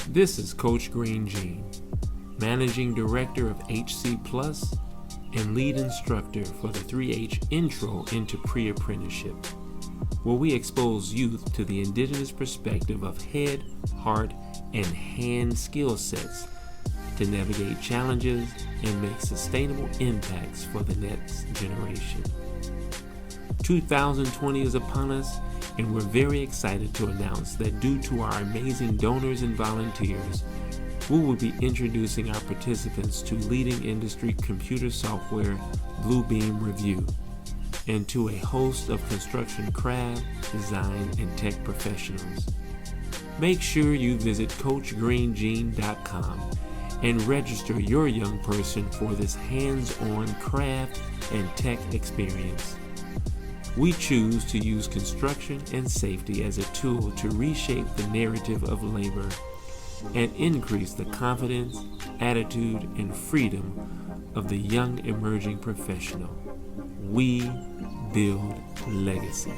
This is Coach Green Jean, Managing Director of HC Plus and lead instructor for the 3H Intro into Pre-Apprenticeship, where we expose youth to the indigenous perspective of head, heart, and hand skill sets to navigate challenges and make sustainable impacts for the next generation. 2020 is upon us, and we're very excited to announce that due to our amazing donors and volunteers, we will be introducing our participants to leading industry computer software Bluebeam Review and to a host of construction craft, design, and tech professionals. Make sure you visit CoachGreenGene.com and register your young person for this hands-on craft and tech experience. We choose to use construction and safety as a tool to reshape the narrative of labor and increase the confidence, attitude, and freedom of the young emerging professional. We build legacy.